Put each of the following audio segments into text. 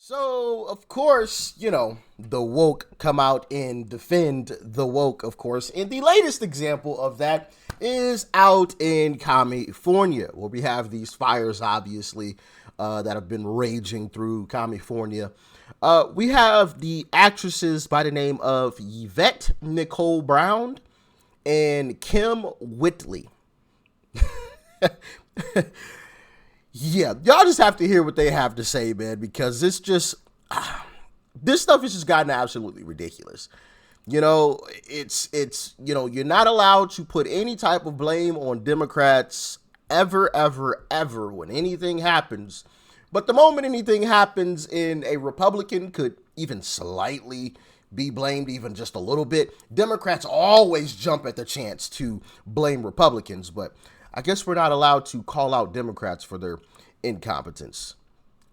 So, of course, the woke come out and defend the woke, of course. And the latest example of that is out in California, where we have these fires, obviously, that have been raging through California. We have the actresses by the name of Yvette Nicole Brown and Kim Whitley. Yeah, y'all just have to hear what they have to say, man, because this stuff has just gotten absolutely ridiculous. You're not allowed to put any type of blame on Democrats ever, ever, ever when anything happens. But the moment anything happens and a Republican could even slightly be blamed, even just a little bit, Democrats always jump at the chance to blame Republicans. But I guess we're not allowed to call out Democrats for their incompetence.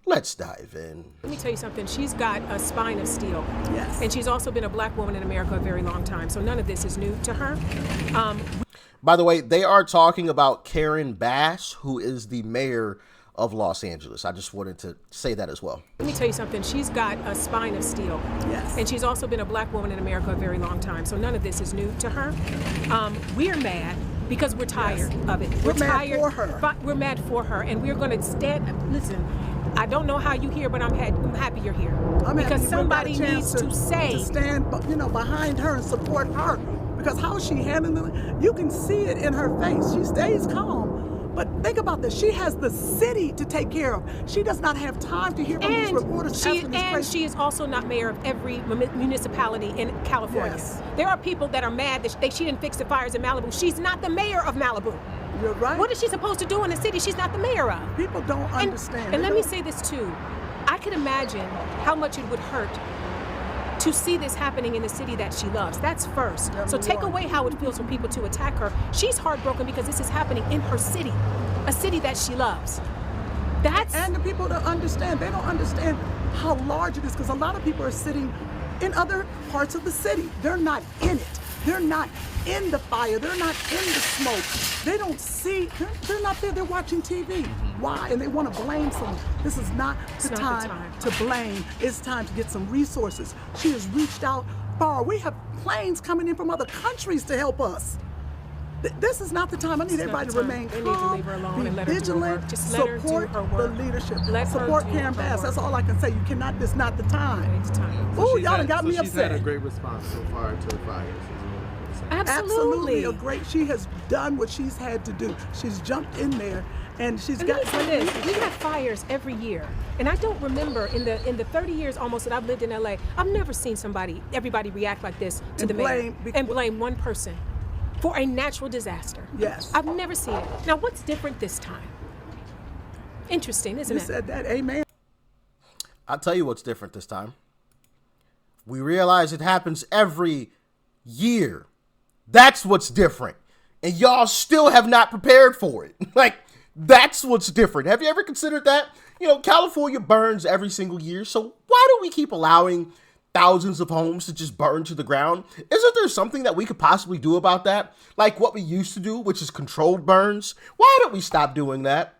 Let's dive in. Let me tell you something. She's got a spine of steel. Yes. And she's also been a black woman in America a very long time. So none of this is new to her. By the way, they are talking about Karen Bass, who is the mayor of Los Angeles. I just wanted to say that as well. Let me tell you something. She's got a spine of steel. Yes. And she's also been a black woman in America a very long time. So none of this is new to her. We're mad because we're tired of it. We're mad tired for her. We're mad for her. And we're going to stand. Listen, I don't know how you're here, but I'm happy you're here. Because somebody needs to stand, behind her and support her. Because how is she handling it? You can see it in her face. She stays calm. But think about this. She has the city to take care of. She does not have time to hear from these reporters asking these questions. She is also not mayor of every municipality in California. Yes. There are people that are mad that she didn't fix the fires in Malibu. She's not the mayor of Malibu. You're right. What is she supposed to do in a city she's not the mayor of? People don't understand. And let me say this too. I can imagine how much it would hurt to see this happening in the city that she loves. That's first. So take away how it feels for people to attack her. She's heartbroken because this is happening in her city, a city that she loves. And the people don't understand. They don't understand how large it is, because a lot of people are sitting in other parts of the city. They're not in it. They're not in the fire. They're not in the smoke. They don't see. They're not there. They're watching TV. Why? And they want to blame someone. This is not the time to blame. It's time to get some resources. She has reached out far. We have planes coming in from other countries to help us. This is not the time. I need everybody to remain calm, they need to leave her alone and let her do her work. Just let her do support her the work. leadership, her support do Karen her Bass. work. That's all I can say. You cannot. This is not the time. It's time. Oh, y'all done got me She's had upset. a great response so far to the fires. Absolutely. A great. She has done what she's had to do. She's jumped in there, and she's And got. let me say this, we have fires every year. And I don't remember in the 30 years almost that I've lived in LA, I've never seen everybody react like this to the mayor and blame one person for a natural disaster. Yes. I've never seen it. Now what's different this time? Interesting, isn't You it? said that. Amen. I'll tell you what's different this time. We realize it happens every year. That's what's different. And y'all still have not prepared for it. That's what's different. Have you ever considered that? California burns every single year. So why do we keep allowing thousands of homes to just burn to the ground? Isn't there something that we could possibly do about that? Like what we used to do, which is controlled burns. Why don't we stop doing that?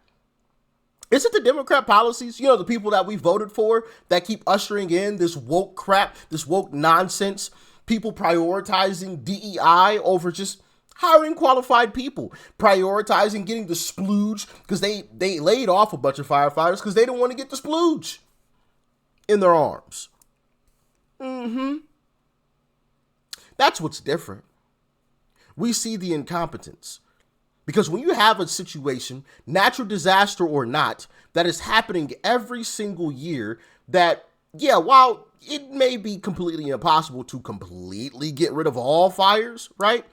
Is it the Democrat policies, the people that we voted for that keep ushering in this woke crap, this woke nonsense, people prioritizing DEI over just hiring qualified people, prioritizing getting the splooge because they laid off a bunch of firefighters because they didn't want to get the splooge in their arms. That's what's different. We see the incompetence. Because when you have a situation, natural disaster or not, that is happening every single year, that, while it may be completely impossible to completely get rid of all fires, right?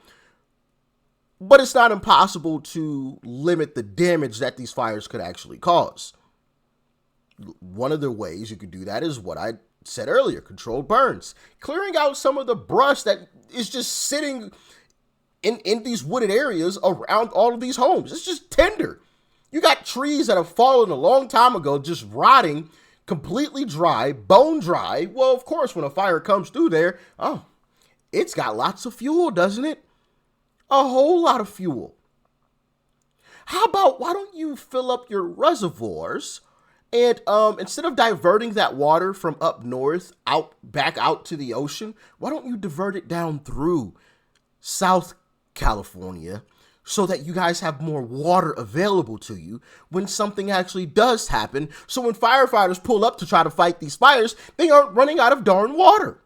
But it's not impossible to limit the damage that these fires could actually cause. One of the ways you could do that is what I said earlier, controlled burns. Clearing out some of the brush that is just sitting in these wooded areas around all of these homes. It's just tinder. You got trees that have fallen a long time ago, just rotting, completely dry, bone dry. Well, of course, when a fire comes through there, it's got lots of fuel, doesn't it? A whole lot of fuel. How about, why don't you fill up your reservoirs And instead of diverting that water from up north back out to the ocean, why don't you divert it down through South California so that you guys have more water available to you when something actually does happen? So when firefighters pull up to try to fight these fires, they aren't running out of darn water.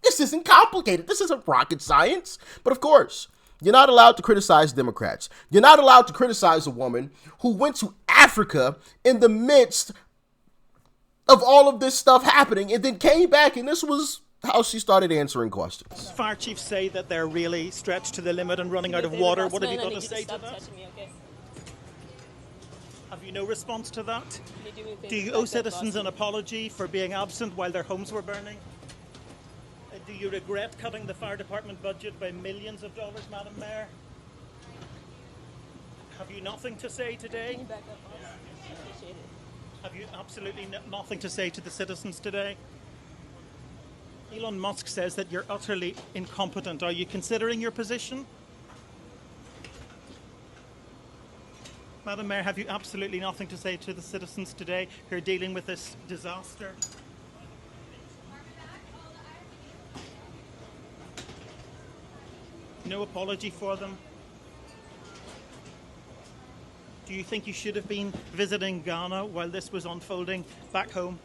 This isn't complicated. This isn't rocket science. But of course, you're not allowed to criticize Democrats. You're not allowed to criticize a woman who went to Africa in the midst of all of this stuff happening and then came back, and this was how she started answering questions. Fire chiefs say that they're really stretched to the limit and running out of water. What have you got to say to that? Have you no response to that? Do you owe citizens an apology for being absent while their homes were burning? Do you regret cutting the fire department budget by millions of dollars, Madam Mayor? Have you nothing to say today? Have you absolutely nothing to say to the citizens today? Elon Musk says that you're utterly incompetent. Are you considering your position? Madam Mayor, have you absolutely nothing to say to the citizens today who are dealing with this disaster? No apology for them? Do you think you should have been visiting Ghana while this was unfolding back home?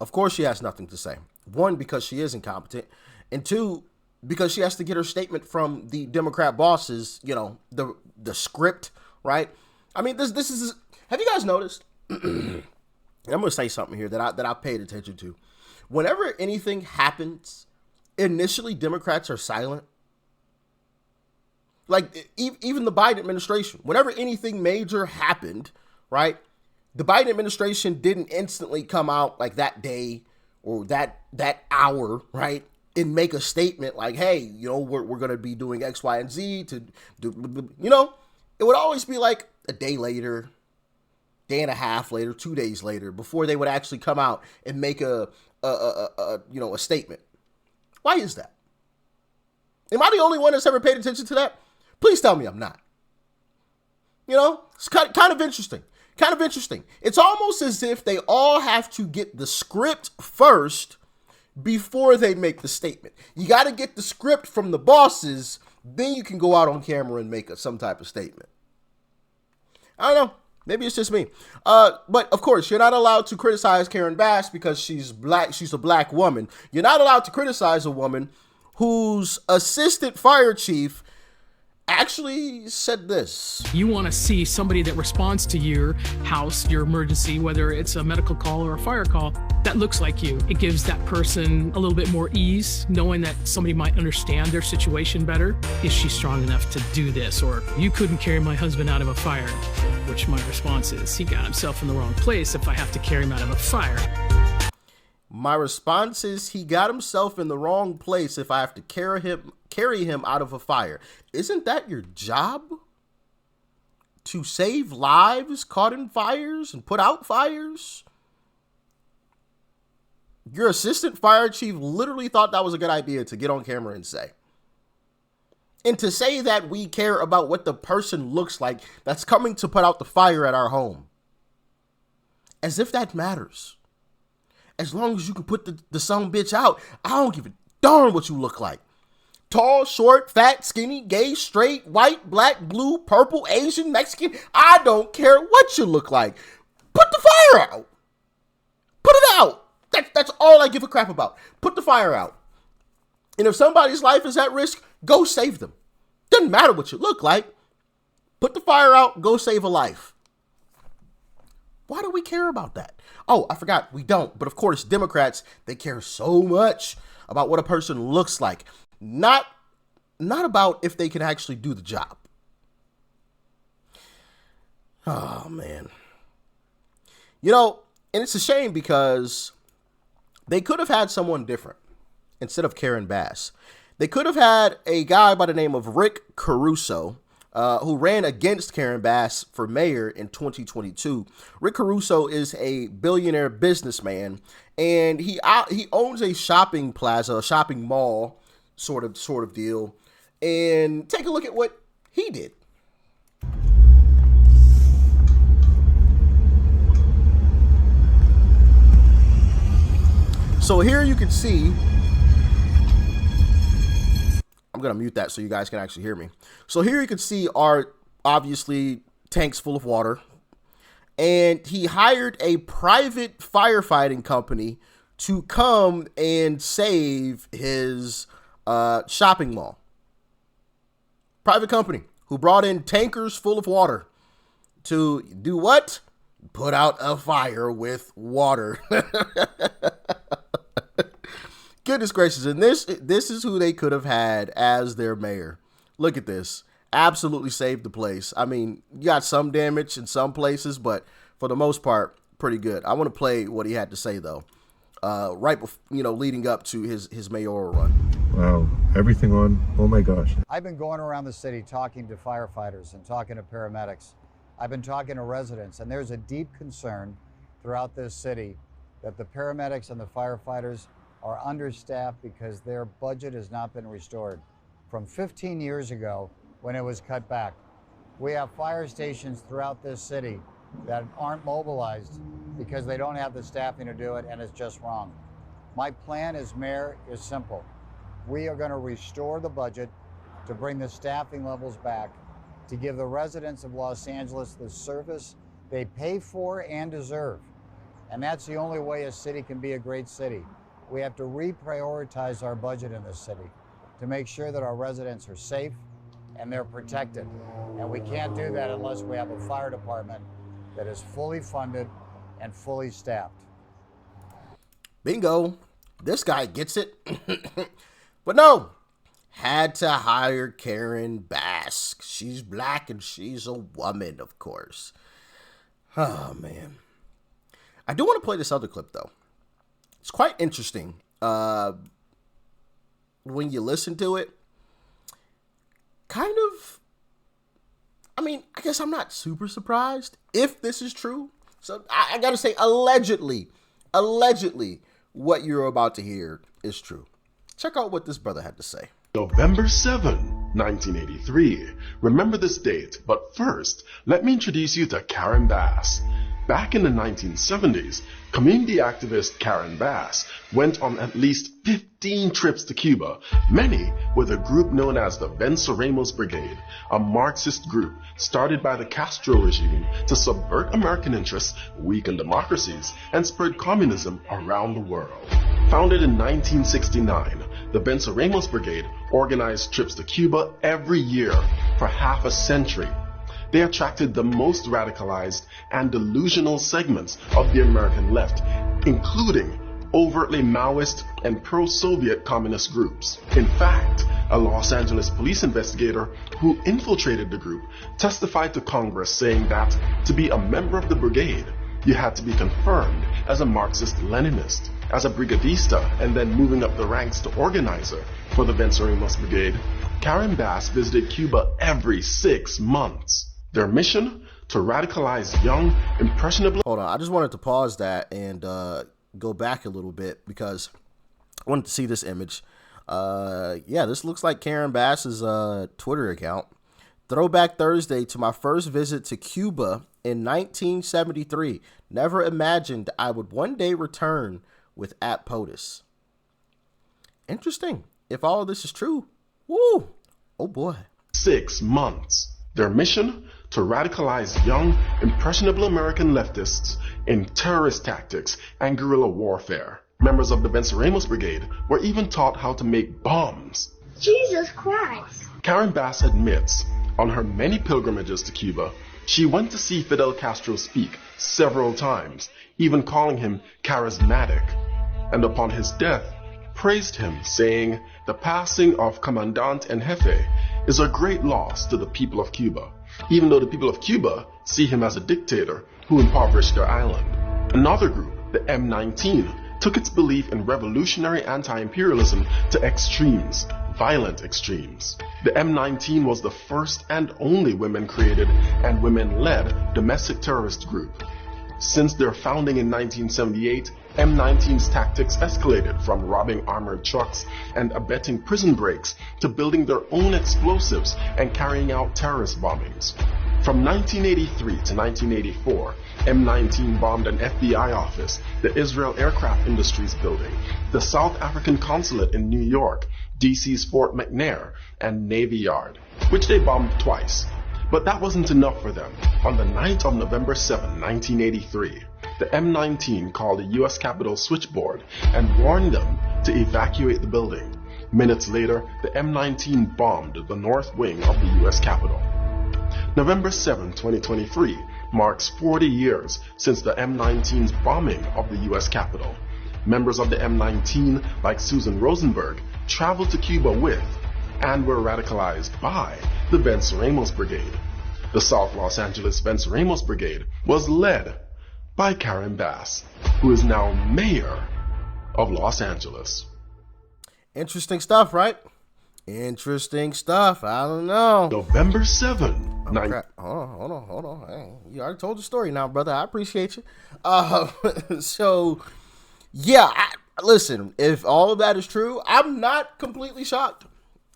Of course she has nothing to say. One, because she is incompetent. And two, because she has to get her statement from the Democrat bosses, the script, right? I mean, this is, have you guys noticed? I'm going to say something here that I paid attention to. Whenever anything happens, initially Democrats are silent. Like even the Biden administration, whenever anything major happened, right? The Biden administration didn't instantly come out like that day or that hour, right, and make a statement like, hey, we're going to be doing X, Y, and Z to do, it would always be like a day later, day and a half later, 2 days later, before they would actually come out and make a statement. Why is that? Am I the only one that's ever paid attention to that? Please tell me I'm not. It's kind of interesting. Kind of interesting. It's almost as if they all have to get the script first before they make the statement. You got to get the script from the bosses, then you can go out on camera and make some type of statement. I don't know. Maybe it's just me. But of course, you're not allowed to criticize Karen Bass because she's black. She's a black woman. You're not allowed to criticize a woman whose assistant fire chief actually said this. You want to see somebody that responds to your house, your emergency, whether it's a medical call or a fire call, that looks like you. It gives that person a little bit more ease, knowing that somebody might understand their situation better. Is she strong enough to do this? Or you couldn't carry my husband out of a fire, which my response is, he got himself in the wrong place if I have to carry him out of a fire. My response is, he got himself in the wrong place if I have to carry him out of a fire. Isn't that your job? To save lives caught in fires and put out fires? Your assistant fire chief literally thought that was a good idea to get on camera and say. And to say that we care about what the person looks like that's coming to put out the fire at our home. As if that matters. As long as you can put the son bitch out, I don't give a darn what you look like. Tall, short, fat, skinny, gay, straight, white, black, blue, purple, Asian, Mexican. I don't care what you look like. Put the fire out. Put it out. That's all I give a crap about. Put the fire out. And if somebody's life is at risk, go save them. Doesn't matter what you look like. Put the fire out, go save a life. Why do we care about that? Oh, I forgot, we don't. But of course, Democrats, they care so much about what a person looks like. Not about if they can actually do the job. Oh, man. And it's a shame because they could have had someone different instead of Karen Bass. They could have had a guy by the name of Rick Caruso, who ran against Karen Bass for mayor in 2022. Rick Caruso is a billionaire businessman, and he owns a shopping plaza, a shopping mall sort of deal. And take a look at what he did. So here you can see, I'm going to mute that so you guys can actually hear me. So here you can see are obviously tanks full of water. And he hired a private firefighting company to come and save his shopping mall. Private company who brought in tankers full of water to do what? Put out a fire with water. Goodness gracious. And this is who they could have had as their mayor. Look at this. Absolutely saved the place. I mean, you got some damage in some places, but for the most part, pretty good. I want to play what he had to say, though, right before, leading up to his mayoral run. Wow, everything on, oh my gosh. I've been going around the city talking to firefighters and talking to paramedics. I've been talking to residents, and there's a deep concern throughout this city that the paramedics and the firefighters are understaffed because their budget has not been restored from 15 years ago when it was cut back. We have fire stations throughout this city that aren't mobilized because they don't have the staffing to do it, and it's just wrong. My plan as mayor is simple. We are going to restore the budget to bring the staffing levels back, to give the residents of Los Angeles the service they pay for and deserve. And that's the only way a city can be a great city. We have to reprioritize our budget in this city to make sure that our residents are safe and they're protected. And we can't do that unless we have a fire department that is fully funded and fully staffed. Bingo. This guy gets it. But no, had to hire Karen Bass. She's black and she's a woman, of course. Oh, man. I do want to play this other clip, though. It's quite interesting when you listen to it. Kind of, I guess I'm not super surprised if this is true. So I got to say, allegedly, what you're about to hear is true. Check out what this brother had to say. November 7, 1983. Remember this date, but first, let me introduce you to Karen Bass. Back in the 1970s, community activist Karen Bass went on at least 15 trips to Cuba, many with a group known as the Venceremos Brigade, a Marxist group started by the Castro regime to subvert American interests, weaken democracies, and spread communism around the world. Founded in 1969, the Venceremos Brigade organized trips to Cuba every year for half a century. They attracted the most radicalized and delusional segments of the American left, including overtly Maoist and pro-Soviet communist groups. In fact, a Los Angeles police investigator who infiltrated the group testified to Congress saying that to be a member of the brigade, you had to be confirmed as a Marxist-Leninist, as a brigadista, and then moving up the ranks to organizer for the Venceremos Brigade. Karen Bass visited Cuba every 6 months. Their mission? To radicalize young, impressionable... Hold on, I just wanted to pause that and go back a little bit because I wanted to see this image. Yeah, this looks like Karen Bass's Twitter account. Throwback Thursday to my first visit to Cuba in 1973. Never imagined I would one day return with @POTUS. Interesting. If all of this is true, woo, oh boy. 6 months. Their mission? To radicalize young, impressionable American leftists in terrorist tactics and guerrilla warfare. Members of the Venceremos Brigade were even taught how to make bombs. Jesus Christ! Karen Bass admits, on her many pilgrimages to Cuba, she went to see Fidel Castro speak several times, even calling him charismatic, and upon his death, praised him, saying, "The passing of Commandant en Jefe is a great loss to the people of Cuba," even though the people of Cuba see him as a dictator who impoverished their island. Another group, the M19, took its belief in revolutionary anti-imperialism to extremes, violent extremes. The M19 was the first and only women-created and women-led domestic terrorist group. Since their founding in 1978, M19's tactics escalated from robbing armored trucks and abetting prison breaks to building their own explosives and carrying out terrorist bombings. From 1983 to 1984, M19 bombed an FBI office, the Israel Aircraft Industries building, the South African consulate in New York, DC's Fort McNair, and Navy Yard, which they bombed twice. But that wasn't enough for them. On the night of November 7, 1983, the M19 called the U.S. Capitol switchboard and warned them to evacuate the building. Minutes later, the M19 bombed the north wing of the U.S. Capitol. November 7, 2023 marks 40 years since the M19's bombing of the U.S. Capitol. Members of the M19, like Susan Rosenberg, traveled to Cuba with and were radicalized by the Venceremos Brigade. The South Los Angeles Venceremos Brigade was led by Karen Bass, who is now mayor of Los Angeles. Interesting stuff, right? Interesting stuff. I don't know. November 7. Hold on. Hey, you already told the story now, brother. I appreciate you. So, yeah, listen, if all of that is true, I'm not completely shocked.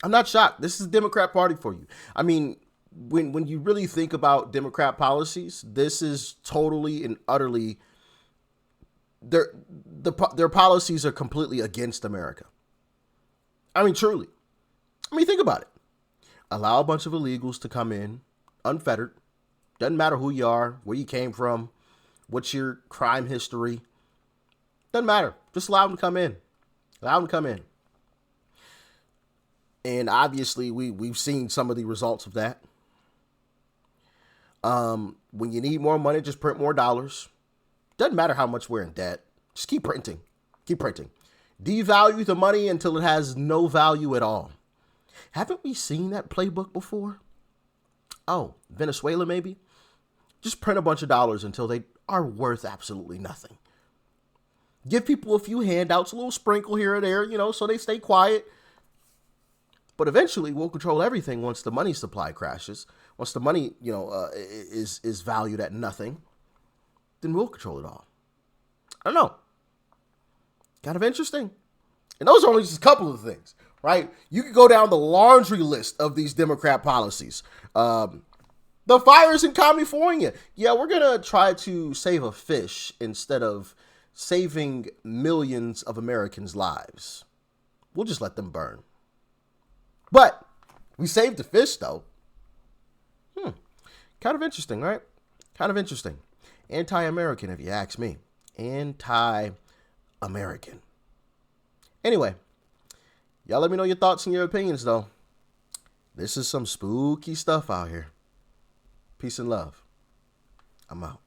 I'm not shocked. This is the Democrat Party for you. I mean, when you really think about Democrat policies, this is totally and utterly, their policies are completely against America. I mean, truly. I mean, think about it. Allow a bunch of illegals to come in unfettered. Doesn't matter who you are, where you came from, what's your crime history. Doesn't matter. Just allow them to come in. Allow them to come in. And obviously, we've seen some of the results of that. When you need more money, just print more dollars. Doesn't matter how much we're in debt. Just keep printing. Keep printing. Devalue the money until it has no value at all. Haven't we seen that playbook before? Oh, Venezuela maybe? Just print a bunch of dollars until they are worth absolutely nothing. Give people a few handouts, a little sprinkle here or there, so they stay quiet. But eventually we'll control everything once the money supply crashes. Once the money, is valued at nothing, then we'll control it all. I don't know. Kind of interesting. And those are only just a couple of things, right? You could go down the laundry list of these Democrat policies. The fires in California. Yeah, we're going to try to save a fish instead of saving millions of Americans' lives. We'll just let them burn. But we saved the fish, though. Kind of interesting, right? Kind of interesting. Anti-American, if you ask me. Anti-American. Anyway, y'all let me know your thoughts and your opinions, though. This is some spooky stuff out here. Peace and love. I'm out.